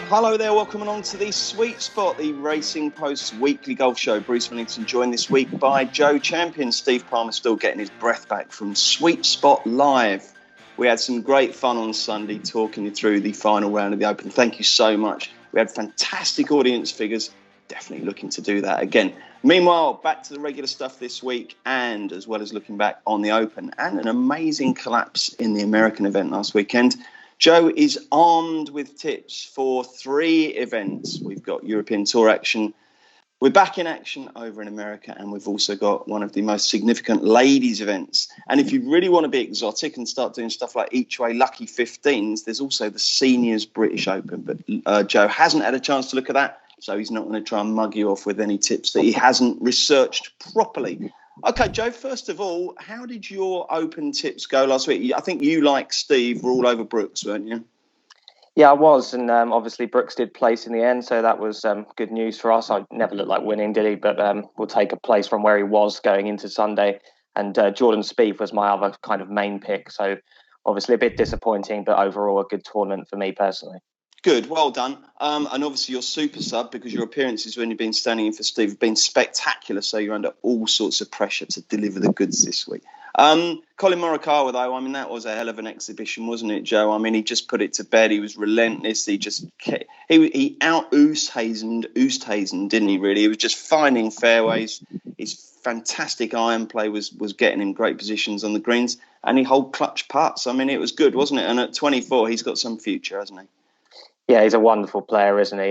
Hello there, welcome along to the Sweet Spot, the Racing Post's weekly golf show. Bruce Millington joined this week by Joe Champion. Steve Palmer still getting his breath back from Sweet Spot Live. We had some great fun on Sunday talking you through the final round of the Open. Thank you so much. We had fantastic audience figures. Definitely looking to do that again. Meanwhile, back to the regular stuff this week, and as well as looking back on the Open and an amazing collapse in the American event last weekend. Joe is armed with tips for 3 events. We've got European Tour action. We're back in action over in America, and we've also got one of the most significant ladies events. And if you really want to be exotic and start doing stuff like each way lucky 15s, there's also the Seniors British Open. But Joe hasn't had a chance to look at that, so he's not going to try and mug you off with any tips that he hasn't researched properly. Okay, Joe, first of all, how did your Open tips go last week? I think you, like Steve, were all over Brooks, weren't you? Yeah, I was. And obviously Brooks did place in the end, so that was good news for us. I never looked like winning, did he? But we'll take a place from where he was going into Sunday. And Jordan Spieth was my other kind of main pick. So obviously a bit disappointing, but overall a good tournament for me personally. Good, well done. And obviously your super sub, because your appearances when you've been standing in for Steve have been spectacular, so you're under all sorts of pressure to deliver the goods this week. Colin Morikawa, though, I mean, that was a hell of an exhibition, wasn't it, Joe? I mean, he just put it to bed. He was relentless. He out Oosthuizen, didn't he, really? He was just finding fairways. His fantastic iron play was getting him great positions on the greens, and he hold clutch putts. I mean, it was good, wasn't it? And at 24, he's got some future, hasn't he? Yeah, he's a wonderful player, isn't he?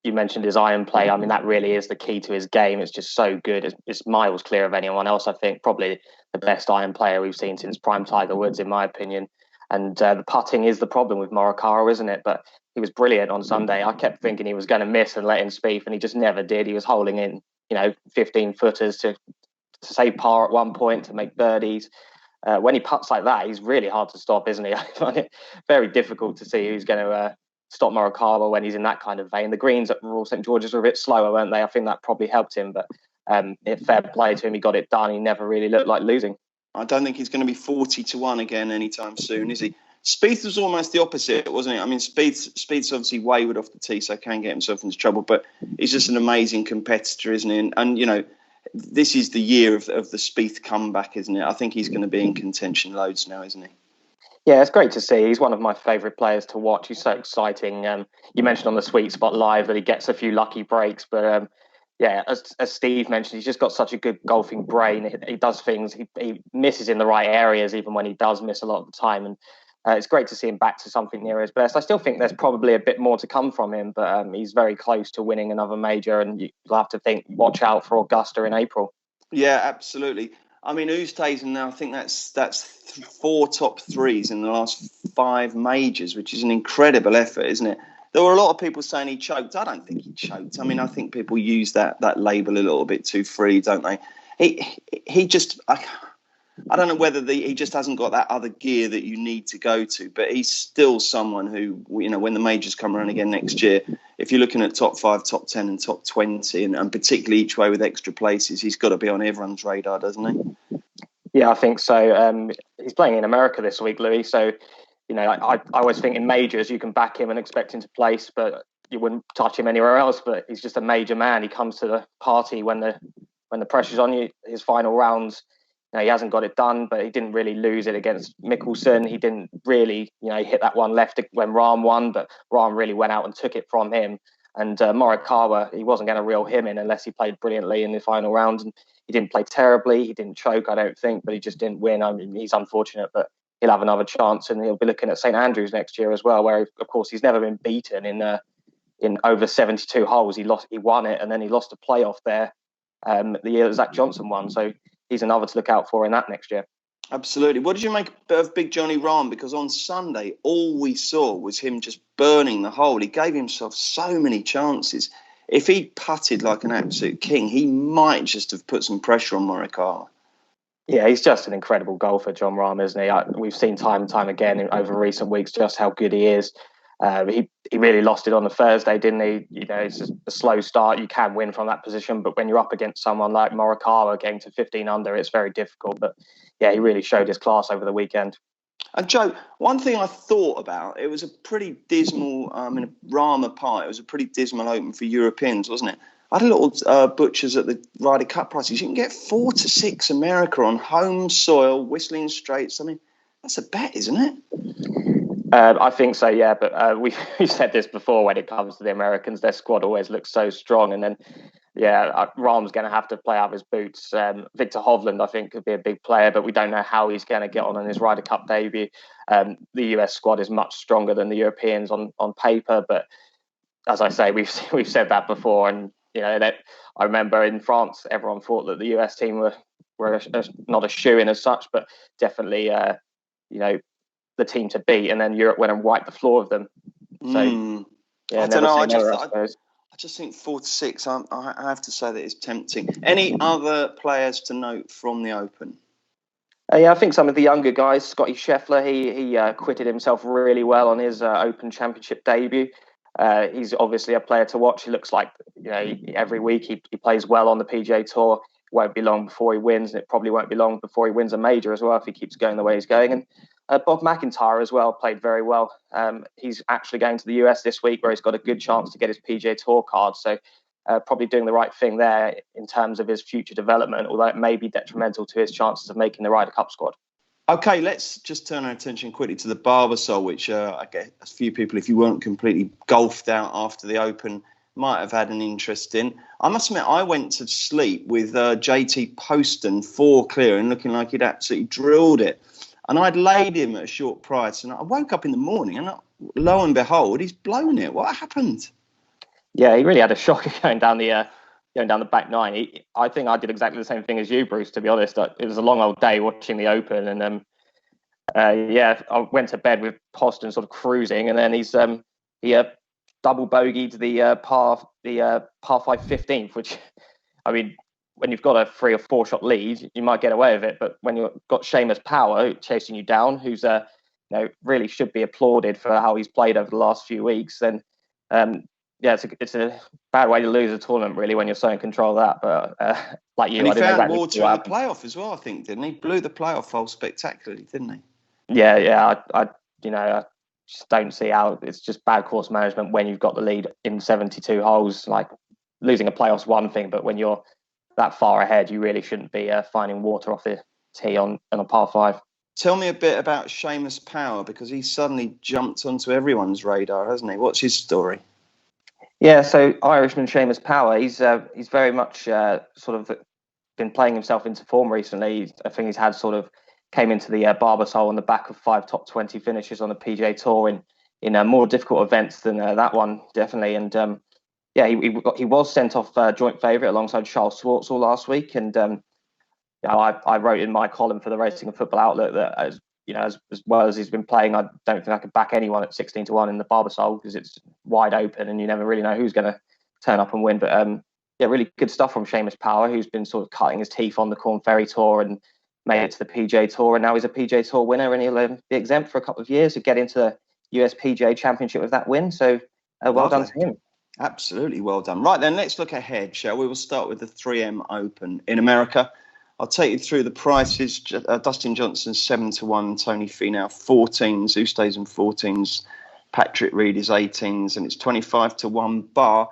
You mentioned his iron play. I mean, that really is the key to his game. It's just so good. It's miles clear of anyone else, I think. Probably the best iron player we've seen since prime Tiger Woods, in my opinion. And the putting is the problem with Morikawa, isn't it? But he was brilliant on Sunday. I kept thinking he was going to miss and let in Spieth, and he just never did. He was holding in, 15-footers to save par at one point, to make birdies. When he putts like that, he's really hard to stop, isn't he? I find it very difficult to see who's going to stop Morikawa when he's in that kind of vein. The greens at Royal St George's were a bit slower, weren't they? I think that probably helped him, but fair play to him. He got it done. He never really looked like losing. I don't think he's going to be 40-1 again anytime soon, is he? Spieth was almost the opposite, wasn't it? I mean, Spieth's obviously wayward off the tee, so can get himself into trouble, but he's just an amazing competitor, isn't he? And this is the year of the Spieth comeback, isn't it? I think he's going to be in contention loads now, isn't he? Yeah, it's great to see. He's one of my favourite players to watch. He's so exciting. You mentioned on the Sweet Spot Live that he gets a few lucky breaks, but as Steve mentioned, he's just got such a good golfing brain. He does things. He misses in the right areas, even when he does miss a lot of the time. And it's great to see him back to something near his best. I still think there's probably a bit more to come from him, but he's very close to winning another major. And you'll have to watch out for Augusta in April. Yeah, absolutely. I mean, Oosthuizen now, I think that's 4 top 3s in the last 5 majors, which is an incredible effort, isn't it? There were a lot of people saying he choked. I don't think he choked. I mean, I think people use that label a little bit too free, don't they? He just, I don't know whether he just hasn't got that other gear that you need to go to, but he's still someone who, when the majors come around again next year, if you're looking at top 5, top 10 and top 20, and particularly each way with extra places, he's got to be on everyone's radar, doesn't he? Yeah, I think so. He's playing in America this week, Louis. So, I always think in majors you can back him and expect him to place, but you wouldn't touch him anywhere else. But he's just a major man. He comes to the party when the pressure's on you. His final rounds, he hasn't got it done, but he didn't really lose it against Mickelson. He didn't really, hit that one left when Rahm won, but Rahm really went out and took it from him. And Morikawa, he wasn't going to reel him in unless he played brilliantly in the final round. And he didn't play terribly. He didn't choke, I don't think, but he just didn't win. I mean, he's unfortunate, but he'll have another chance, and he'll be looking at St Andrews next year as well, where, of course, he's never been beaten in over 72 holes. He won it, and then he lost a playoff there the year that Zach Johnson won. So he's another to look out for in that next year. Absolutely. What did you make of Big Johnny Rahm? Because on Sunday, all we saw was him just burning the hole. He gave himself so many chances. If he'd putted like an absolute king, he might just have put some pressure on Morikawa. Yeah, he's just an incredible golfer, Jon Rahm, isn't he? We've seen time and time again over recent weeks just how good he is. He really lost it on the Thursday, didn't he? It's just a slow start. You can win from that position, but when you're up against someone like Morikawa getting to 15 under, it's very difficult. But yeah, he really showed his class over the weekend. And Joe, one thing I thought about, it was a pretty dismal, in a Rama Park, it was a pretty dismal Open for Europeans, wasn't it? I had a little butchers at the Ryder Cup prices. You can get 4-6 America on home soil, Whistling Straits. I mean, that's a bet, isn't it? I think so, yeah. But we said this before, when it comes to the Americans, their squad always looks so strong. And then, yeah, Rahm's going to have to play out his boots. Victor Hovland, I think, could be a big player, but we don't know how he's going to get on his Ryder Cup debut. The US squad is much stronger than the Europeans on paper. But as I say, we've said that before. And, that I remember in France, everyone thought that the US team were not a shoo-in as such, but definitely, the team to beat, and then Europe went and wiped the floor of them. So, yeah, I don't know. I just think 4-6. I have to say that it's tempting. Any other players to note from the Open? Yeah, I think some of the younger guys. Scotty Scheffler, he acquitted himself really well on his Open Championship debut. He's obviously a player to watch. He looks like every week he plays well on the PGA Tour. It won't be long before he wins, and it probably won't be long before he wins a major as well if he keeps going the way he's going. And Bob McIntyre as well played very well. He's actually going to the US this week, where he's got a good chance to get his PGA Tour card. So probably doing the right thing there in terms of his future development, although it may be detrimental to his chances of making the Ryder Cup squad. Okay, let's just turn our attention quickly to the Barbasol, which I guess a few people, if you weren't completely golfed out after the Open, might have had an interest in. I must admit, I went to sleep with JT Poston 4 clear and looking like he'd absolutely drilled it. And I'd laid him at a short price, and I woke up in the morning, and lo and behold, he's blown it. What happened? Yeah, he really had a shocker going down the back nine. I think I did exactly the same thing as you, Bruce. To be honest, it was a long old day watching the Open, and I went to bed with Poston sort of cruising, and then he double bogeyed the par 5 15th, which, I mean, when you've got a 3 or 4 shot lead, you might get away with it. But when you've got Seamus Power chasing you down, who's really should be applauded for how he's played over the last few weeks, then it's a bad way to lose a tournament, really, when you're so in control of that. But like you, and he I didn't found water in the playoff as well, I think, didn't he? Blew the playoff hole spectacularly, didn't he? Yeah. I just don't see how it's just bad course management when you've got the lead in 72 holes. Like, losing a playoff's one thing, but when you're that far ahead, you really shouldn't be finding water off the tee on a par 5. Tell me a bit about Seamus Power, because he's suddenly jumped onto everyone's radar, hasn't he? What's his story? Yeah, so Irishman Seamus Power, he's very much sort of been playing himself into form recently. I think he's had came into the Barbasol on the back of 5 top 20 finishes on the PGA Tour in more difficult events than that one, definitely. And he was sent off joint favourite alongside Charles Schwartzel last week. And I wrote in my column for the Racing and Football Outlet that as well as he's been playing, I don't think I could back anyone at 16-1 in the Barbasol, because it's wide open and you never really know who's going to turn up and win. But really good stuff from Seamus Power, who's been sort of cutting his teeth on the Corn Ferry Tour and made it to the PGA Tour, and now he's a PGA Tour winner, and he'll be exempt for a couple of years to get into the US PGA Championship with that win. So well done to him. Absolutely well done. Right then, let's look ahead, shall we? We'll start with the 3M Open in America. I'll take you through the prices. Dustin Johnson 7-1, Tony Finau 14s, Oosthuizen 14s, Patrick Reed is 18s, and it's 25-1 bar.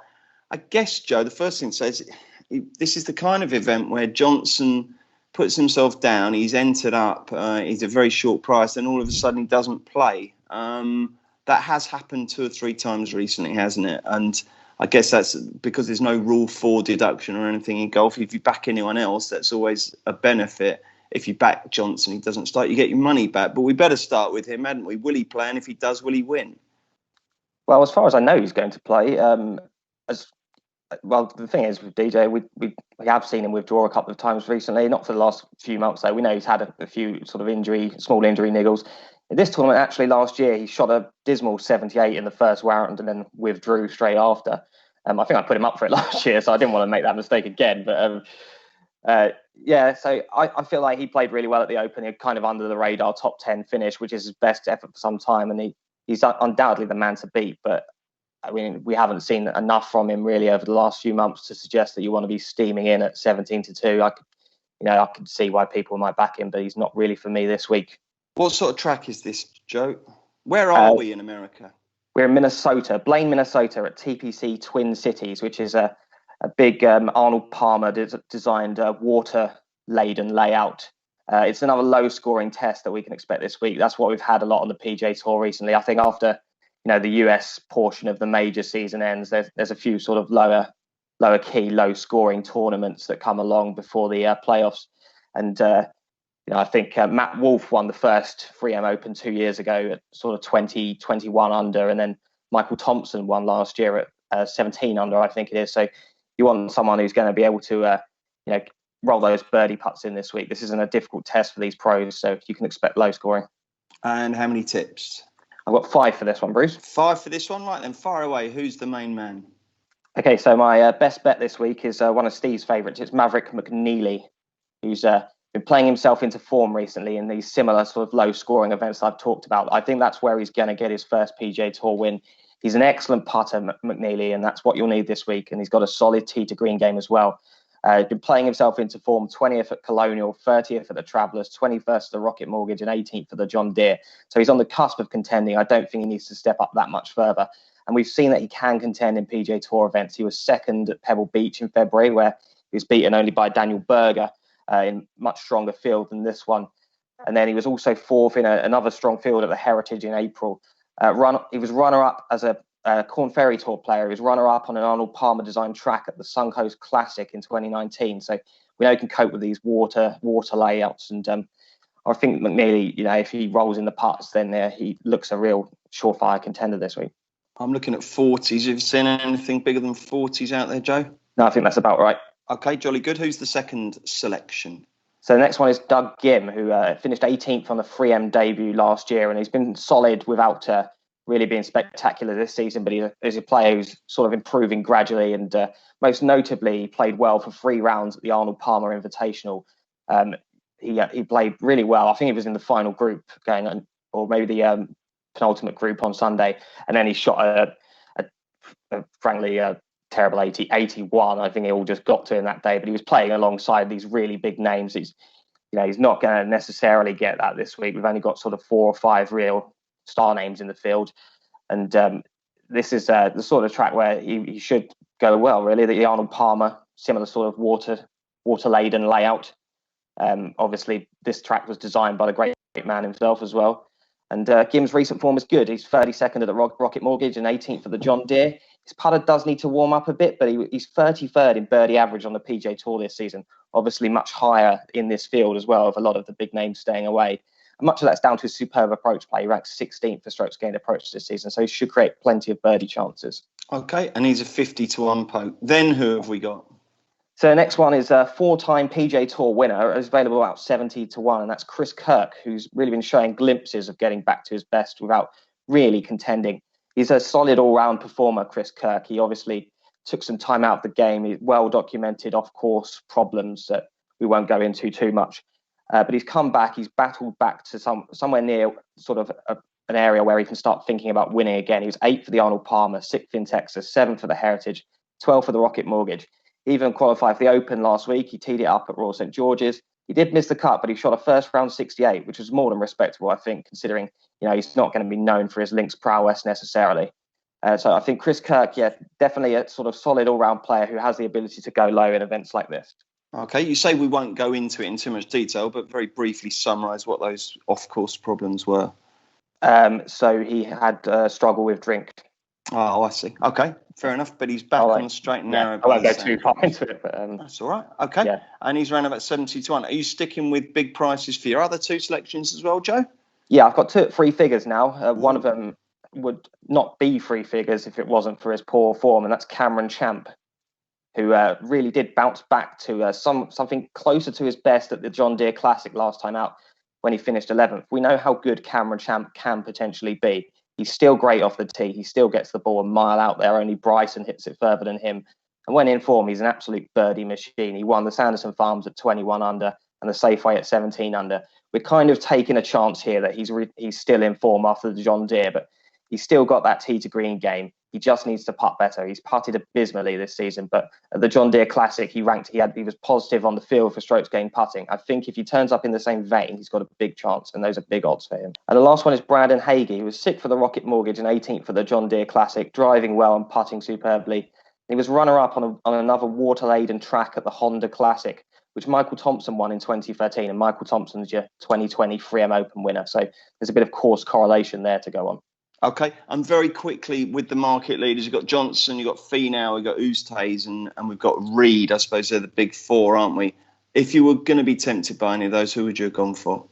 I guess, Joe, the first thing to say is this is the kind of event where Johnson puts himself down, he's entered up, he's a very short price, and all of a sudden he doesn't play. That has happened 2 or 3 times recently, hasn't it? And I guess that's because there's no Rule 4 deduction or anything in golf. If you back anyone else, that's always a benefit. If you back Johnson, he doesn't start, you get your money back. But we better start with him, hadn't we? Will he play? And if he does, will he win? Well, as far as I know, he's going to play. Well, the thing is with DJ, we have seen him withdraw a couple of times recently, not for the last few months, though. We know he's had a few sort of small injury niggles. In this tournament, actually, last year, he shot a dismal 78 in the first round and then withdrew straight after. I think I put him up for it last year, so I didn't want to make that mistake again. But so I feel like he played really well at the Open. He kind of under the radar top 10 finish, which is his best effort for some time. And he's undoubtedly the man to beat. But I mean, we haven't seen enough from him really over the last few months to suggest that you want to be steaming in at 17-2. I could see why people might back him, but he's not really for me this week. What sort of track is this, Joe? Where are we in America? We're in Minnesota, Blaine, Minnesota, at TPC Twin Cities, which is a big Arnold Palmer designed water-laden layout. It's another low-scoring test that we can expect this week. That's what we've had a lot on the PGA Tour recently. I think after the US portion of the major season ends, there's a few sort of lower key, low-scoring tournaments that come along before the playoffs. And I think Matt Wolff won the first 3M Open 2 years ago at sort of 20, 21 under, and then Michael Thompson won last year at 17 under, I think it is. So you want someone who's going to be able to, roll those birdie putts in this week. This isn't a difficult test for these pros, so you can expect low scoring. And how many tips? I've got 5 for this one, Bruce. 5 for this one, right then. Fire away. Who's the main man? Okay, so my best bet this week is one of Steve's favourites. It's Maverick McNeely, who's been playing himself into form recently in these similar sort of low-scoring events I've talked about. I think that's where he's going to get his first PGA Tour win. He's an excellent putter, McNeely, and that's what you'll need this week. And he's got a solid tee to green game as well. He's been playing himself into form, 20th at Colonial, 30th at the Travellers, 21st at the Rocket Mortgage, and 18th at the John Deere. So he's on the cusp of contending. I don't think he needs to step up that much further. And we've seen that he can contend in PGA Tour events. He was second at Pebble Beach in February, where he was beaten only by Daniel Berger in much stronger field than this one. And then he was also fourth in another strong field at the Heritage in April. He was runner-up as a Corn Ferry Tour player. He was runner-up on an Arnold Palmer designed track at the Suncoast Classic in 2019. So we know he can cope with these water layouts. And I think McNeely, if he rolls in the putts, then he looks a real surefire contender this week. I'm looking at 40s. Have you seen anything bigger than 40s out there, Joe? No, I think that's about right. Okay, jolly good. Who's the second selection? So the next one is Doug Gim, who finished 18th on the 3M debut last year, and he's been solid without really being spectacular this season, but he's a player who's sort of improving gradually, and most notably, he played well for 3 rounds at the Arnold Palmer Invitational. He played really well. I think he was in the final group or maybe the penultimate group on Sunday, and then he shot a frankly terrible 81. I think it all just got to him that day, but he was playing alongside these really big names. He's not going to necessarily get that this week. We've only got sort of 4 or 5 real star names in the field, and this is the sort of track where he should go well, really. The Arnold Palmer, similar sort of water laden layout. Obviously this track was designed by the great man himself as well, and Gim's recent form is good. He's 32nd at the Rocket Mortgage and 18th for the John Deere. His putter does need to warm up a bit, but he's 33rd in birdie average on the PGA Tour this season. Obviously much higher in this field as well, with a lot of the big names staying away. And much of that's down to his superb approach play. He ranks 16th for strokes gained approach this season, so he should create plenty of birdie chances. Okay, and he's a 50-1 poke. Then who have we got? So the next one is a 4-time PGA Tour winner. It's available about 70-1, and that's Chris Kirk, who's really been showing glimpses of getting back to his best without really contending. He's a solid all-round performer, Chris Kirk. He obviously took some time out of the game. He's well-documented off-course problems that we won't go into too much. But he's come back. He's battled back to somewhere near sort of an area where he can start thinking about winning again. He was 8th for the Arnold Palmer, 6th in Texas, 7th for the Heritage, 12th for the Rocket Mortgage. He even qualified for the Open last week. He teed it up at Royal St. George's. He did miss the cut, but he shot a first round 68, which was more than respectable, I think, considering he's not going to be known for his links prowess necessarily. So I think Chris Kirk, definitely a sort of solid all-round player who has the ability to go low in events like this. Okay, you say we won't go into it in too much detail, but very briefly summarise what those off-course problems were. So he had a struggle with drink. Oh, I see. Okay, fair enough. But he's back on the straight and narrow. I won't go too far into it. But, that's all right. Okay. Yeah. And he's around about 70-1. Are you sticking with big prices for your other 2 selections as well, Joe? Yeah, I've got 3 figures now. One of them would not be 3 figures if it wasn't for his poor form, and that's Cameron Champ, who really did bounce back to something closer to his best at the John Deere Classic last time out when he finished 11th. We know how good Cameron Champ can potentially be. He's still great off the tee. He still gets the ball a mile out there. Only Bryson hits it further than him. And when in form, he's an absolute birdie machine. He won the Sanderson Farms at 21 under and the Safeway at 17 under. We're kind of taking a chance here that he's still in form after the John Deere, but he's still got that tee to green game. He just needs to putt better. He's putted abysmally this season, but at the John Deere Classic, he was positive on the field for strokes gained putting. I think if he turns up in the same vein, he's got a big chance, and those are big odds for him. And the last one is Brandon Hagee, who was 6th for the Rocket Mortgage and 18th for the John Deere Classic, driving well and putting superbly. He was runner-up on another water-laden track at the Honda Classic, which Michael Thompson won in 2013, and Michael Thompson's your 2020 3M Open winner. So there's a bit of course correlation there to go on. Okay, and very quickly with the market leaders, you've got Johnson, you've got Finau, we've got Oosthuizen, and we've got Reed. I suppose they're the big four, aren't we? If you were going to be tempted by any of those, who would you have gone for?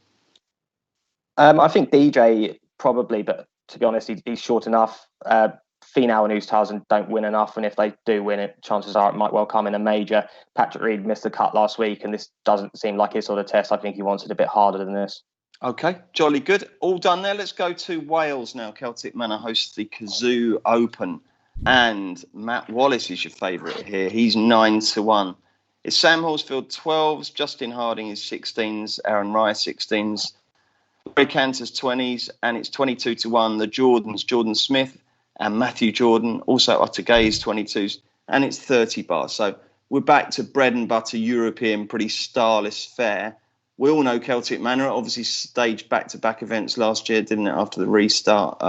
I think DJ probably, but to be honest, he's short enough. Finau and Oosthuizen don't win enough, and if they do win it, chances are it might well come in a major. Patrick Reed missed the cut last week, and this doesn't seem like his sort of test. I think he wants it a bit harder than this. Okay, jolly good. All done there. Let's go to Wales now. Celtic Manor hosts the Cazoo Open. And Matt Wallace is your favourite here. He's 9-1. It's Sam Horsfield 12s, Justin Harding is 16s, Aaron Rye 16s, Rory Cantor's 20s, and it's 22-1. The Jordans, Jordan Smith and Matthew Jordan, also Otter Gay's 22s, and it's 30 bars. So we're back to bread and butter European, pretty starless fare. We all know Celtic Manor obviously staged back-to-back events last year, didn't it, after the restart?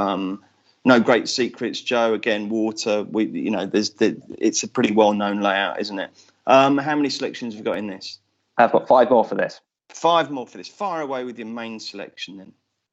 No great secrets, Joe. Again, water. It's a pretty well-known layout, isn't it? How many selections have you got in this? I've got 5 more for this. 5 more for this. Fire away with your main selection then.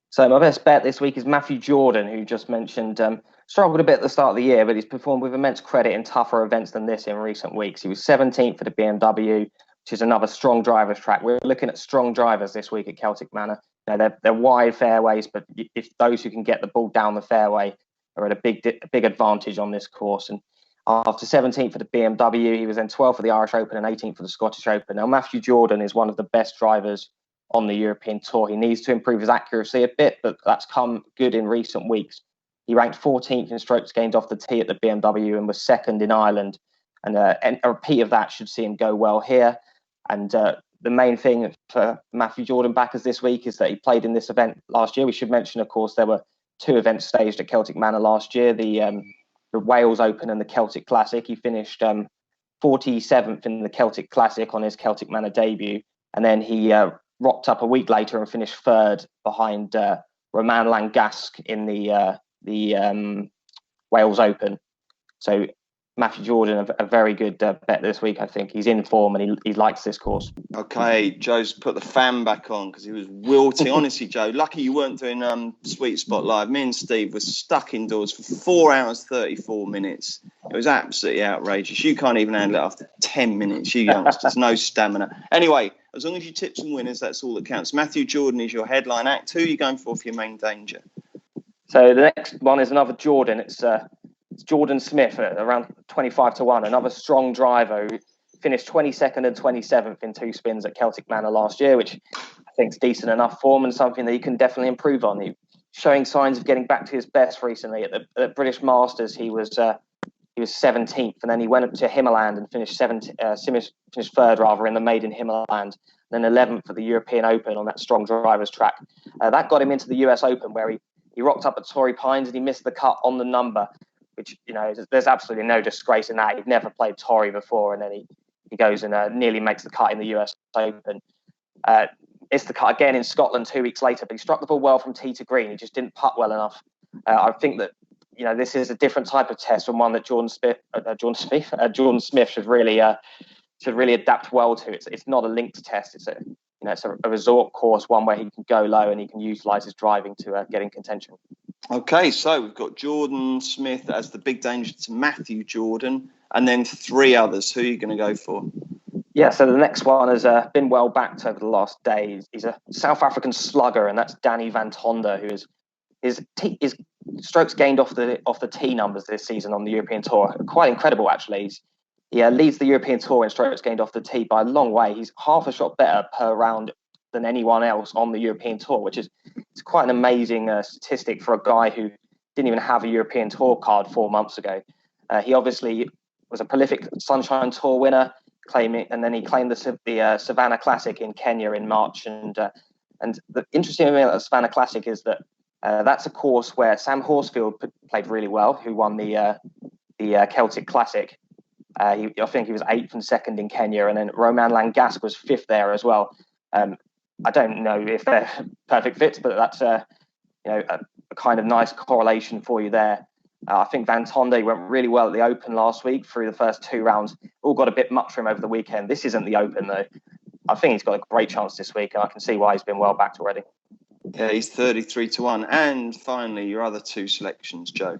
So my best bet this week is Matthew Jordan, who just mentioned struggled a bit at the start of the year, but he's performed with immense credit in tougher events than this in recent weeks. He was 17th for the BMW, which is another strong drivers track. We're looking at strong drivers this week at Celtic Manor. They're wide fairways, but if those who can get the ball down the fairway are at a big advantage on this course. And after 17th for the BMW, he was then 12th for the Irish Open and 18th for the Scottish Open. Now, Matthew Jordan is one of the best drivers on the European Tour. He needs to improve his accuracy a bit, but that's come good in recent weeks. He ranked 14th in strokes gained off the tee at the BMW and was 2nd in Ireland. And a repeat of that should see him go well here. And the main thing for Matthew Jordan backers this week is that he played in this event last year. We should mention, of course, there were 2 events staged at Celtic Manor last year, the Wales Open and the Celtic Classic. He finished 47th in the Celtic Classic on his Celtic Manor debut. And then he rocked up a week later and finished 3rd behind Romain Langasque in the Wales Open. So Matthew Jordan, a very good bet this week, I think. He's in form and he likes this course. Okay, Joe's put the fan back on because he was wilting. Honestly, Joe, lucky you weren't doing Sweet Spot Live. Me and Steve were stuck indoors for 4 hours, 34 minutes. It was absolutely outrageous. You can't even handle it after 10 minutes, you youngsters. No stamina. Anyway, as long as you tip some winners, that's all that counts. Matthew Jordan is your headline act. Who are you going for your main danger? So the next one is another Jordan. It's Jordan Smith at around 25-1, another strong driver who finished 22nd and 27th in 2 spins at Celtic Manor last year, which I think is decent enough form and something that he can definitely improve on. He's showing signs of getting back to his best recently. At the British Masters, he was 17th, and then he went up to Himmerland and finished 3rd rather in the Maiden Himmerland, and then 11th at the European Open on that strong drivers track. That got him into the US Open, where he rocked up at Torrey Pines and he missed the cut on the number, which, there's absolutely no disgrace in that. He'd never played Torrey before, and then he goes and nearly makes the cut in the US Open. Missed the cut again in Scotland 2 weeks later, but he struck the ball well from tee to green. He just didn't putt well enough. I think that, this is a different type of test from one that Jordan Smith should really adapt well to. It's not a linked test. It's a resort course, one where he can go low and he can utilise his driving to get in contention. Okay, so we've got Jordan Smith as the big danger to Matthew Jordan, and then 3 others. Who are you going to go for? Yeah, so the next one has been well backed over the last days. He's a South African slugger, and that's Danny Van Tonder, who is his strokes gained off the tee numbers this season on the European Tour. Quite incredible, actually. He leads the European Tour in strokes gained off the tee by a long way. He's half a shot better per round than anyone else on the European Tour, which is quite an amazing statistic for a guy who didn't even have a European Tour card 4 months ago. He obviously was a prolific Sunshine Tour winner, and then he claimed the Savannah Classic in Kenya in March. And the interesting thing about the Savannah Classic is that That's a course where Sam Horsfield played really well, who won the Celtic Classic. I think he was 8th and 2nd in Kenya, and then Romain Langasque was 5th there as well. I don't know if they're perfect fits, but that's a kind of nice correlation for you there. I think Van Tonde went really well at the Open last week through the first 2 rounds. All got a bit much for him over the weekend. This isn't the Open, though. I think he's got a great chance this week, and I can see why he's been well backed already. Yeah, he's 33-1. And finally, your other 2 selections, Joe.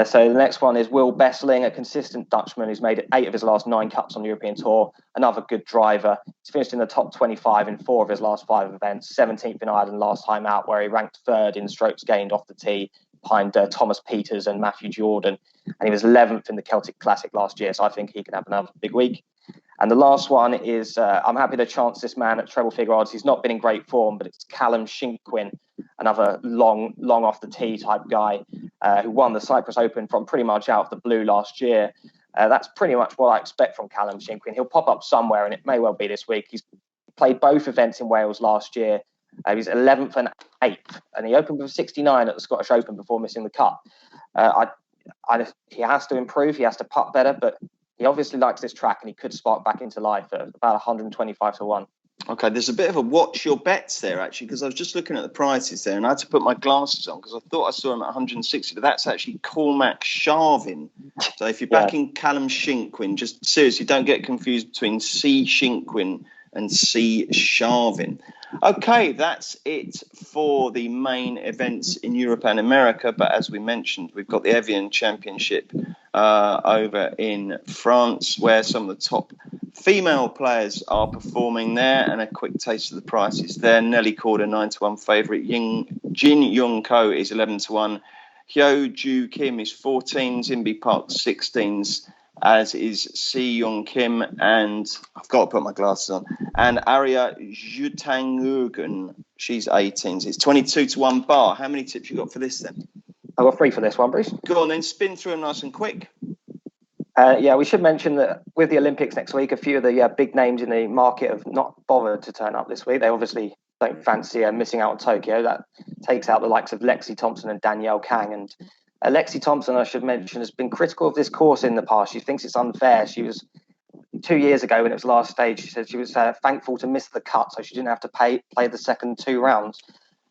So the next one is Will Besseling, a consistent Dutchman who's made 8 of his last 9 cuts on the European Tour. Another good driver. He's finished in the top 25 in 4 of his last 5 events. 17th in Ireland last time out, where he ranked 3rd in strokes gained off the tee behind Thomas Peters and Matthew Jordan. And he was 11th in the Celtic Classic last year, so I think he can have another big week. And the last one is, I'm happy to chance this man at treble figure odds. He's not been in great form, but it's Callum Shinkwin, another long off the tee type guy who won the Cyprus Open from pretty much out of the blue last year. That's pretty much what I expect from Callum Shinkwin. He'll pop up somewhere, and it may well be this week. He's played both events in Wales last year. He was 11th and 8th, and he opened with 69 at the Scottish Open before missing the cut. He has to improve. He has to putt better, but he obviously likes this track, and he could spark back into life at about 125-1. Okay, there's a bit of a watch your bets there, actually, because I was just looking at the prices there, and I had to put my glasses on because I thought I saw him at 160, but that's actually Cormac Sharvin. So if you're backing Callum Shinkwin, just seriously, don't get confused between C. Shinkwin and C. Sharvin. Okay, that's it for the main events in Europe and America. But as we mentioned, we've got the Evian Championship over in France, where some of the top female players are performing there. And a quick taste of the prices there. Nelly Korda, 9-1 favourite. Jin Young Ko is 11-1. Hyo Joo Kim is 14s. Inbee Park 16s. As is Si Young Kim, and I've got to put my glasses on, and Arya Jutangugen, she's 18s. It's 22-1 bar. How many tips you got for this then? I've got 3 for this one, Bruce. Go on then, spin through them nice and quick. We should mention that with the Olympics next week, a few of the big names in the market have not bothered to turn up this week. They obviously don't fancy missing out on Tokyo. That takes out the likes of Lexi Thompson and Danielle Kang, and Lexi Thompson, I should mention, has been critical of this course in the past. She thinks it's unfair. She was 2 years ago when it was last stage. She said she was thankful to miss the cut, so she didn't have to play the second 2 rounds.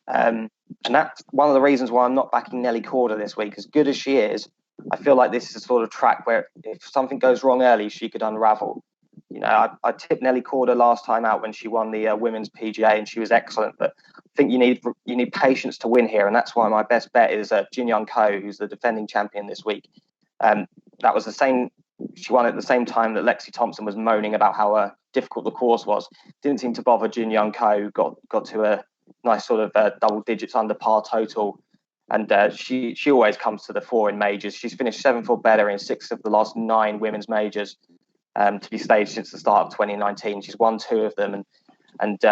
And that's one of the reasons why I'm not backing Nelly Korda this week. As good as she is, I feel like this is a sort of track where if something goes wrong early, she could unravel. You know, I tipped Nelly Korda last time out when she won the women's PGA, and she was excellent. But I think you need patience to win here, and that's why my best bet is Jin Young Ko, who's the defending champion this week. That was the same. She won at the same time that Lexi Thompson was moaning about how difficult the course was. Didn't seem to bother Jin Young Ko. Got to a nice sort of double digits under par total, and she always comes to the fore in majors. She's finished 7th or better in 6 of the last 9 women's majors to be staged since the start of 2019. She's won 2 of them, and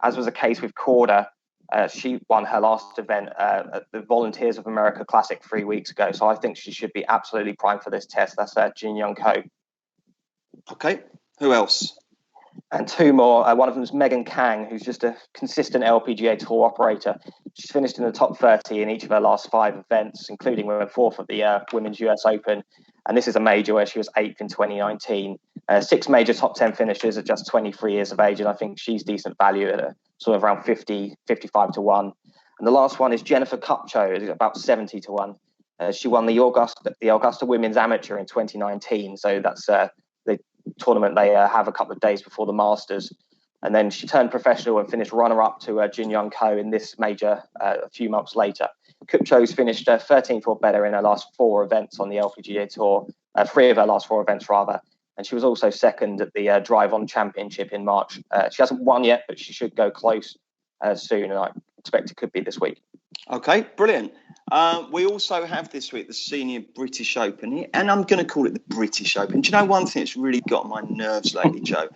as was the case with Korda, she won her last event at the Volunteers of America Classic 3 weeks ago. So I think she should be absolutely primed for this test. That's Jin Young Ko. Okay, who else? And 2 more. One of them is Megan Kang, who's just a consistent LPGA Tour operator. She's finished in the top 30 in each of her last 5 events, including winning 4th at the Women's US Open. And this is a major where she was 8th in 2019. 6 major top 10 finishes at just 23 years of age. And I think she's decent value at a sort of around 55-1. And the last one is Jennifer Kupcho, about 70-1. She won the Augusta Women's Amateur in 2019. So that's the tournament they have a couple of days before the Masters. And then she turned professional and finished runner-up to Jin Young Ko in this major a few months later. Kupcho's finished 13th or better in her last 4 events on the LPGA Tour, 3 of her last 4 events rather. And she was also second at the Drive On Championship in March. She hasn't won yet, but she should go close soon, and I expect it could be this week. Okay, brilliant. We also have this week the Senior British Open, and I'm going to call it the British Open. Do you know one thing that's really got on my nerves lately, Joe?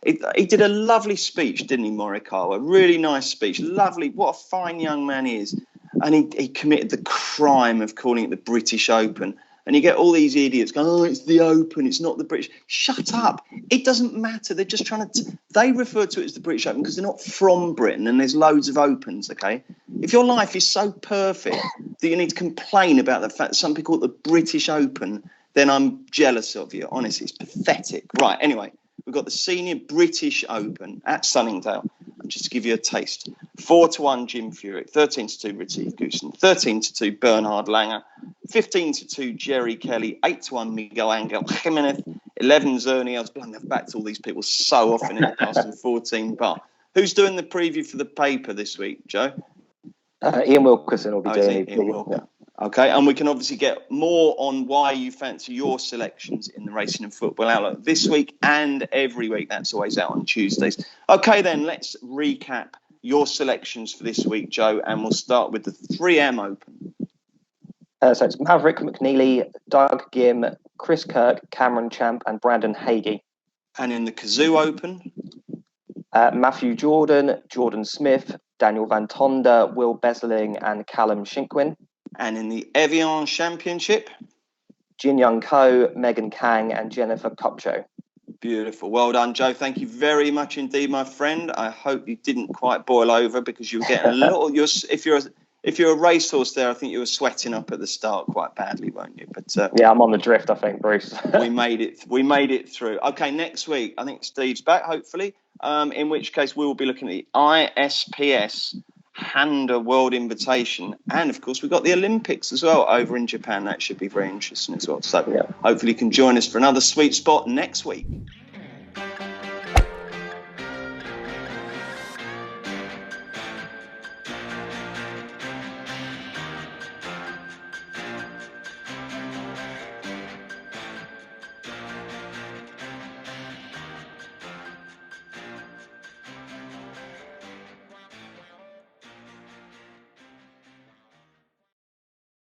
He did a lovely speech, didn't he, Morikawa? Really nice speech. Lovely. What a fine young man he is. And he committed the crime of calling it the British Open. And you get all these idiots going, oh, it's the Open, it's not the British. Shut up. It doesn't matter. They're just trying to... They refer to it as the British Open because they're not from Britain and there's loads of Opens, okay? If your life is so perfect that you need to complain about the fact that some people call it the British Open, then I'm jealous of you. Honestly, it's pathetic. Right, anyway, we've got the Senior British Open at Sunningdale. Just to give you a taste. 4-1 Jim Furyk, 13-2 Retief Goosen, 13-2 Bernhard Langer, 15-2 Jerry Kelly, 8-1 Miguel Angel Jimenez, 11 Zerny. I was blowing back to all these people so often in the past, and 14 Bar. Who's doing the preview for the paper this week, Joe? Ian Wilkerson will be doing it. Yeah. Okay, and we can obviously get more on why you fancy your selections in the Racing and Football Outlook this week and every week. That's always out on Tuesdays. Okay, then let's recap your selections for this week, Joe, and we'll start with the 3M Open. So it's Maverick McNeely, Doug Gim, Chris Kirk, Cameron Champ, and Brandon Hagee. And in the Kazoo Open? Matthew Jordan, Jordan Smith, Daniel Van Tonder, Will Besling, and Callum Shinkwin. And in the Evian Championship? Jin Young Ko, Megan Kang, and Jennifer Kupcho. Beautiful. Well done, Joe. Thank you very much indeed, my friend. I hope you didn't quite boil over because you were getting a little... If you're a racehorse there, I think you were sweating up at the start quite badly, weren't you? But yeah, I'm on the drift, I think, Bruce. we made it through. Okay, next week, I think Steve's back, hopefully, in which case we will be looking at the ISPS Handa World Invitation. And, of course, we've got the Olympics as well over in Japan. That should be very interesting as well. So hopefully you can join us for another Sweet Spot next week.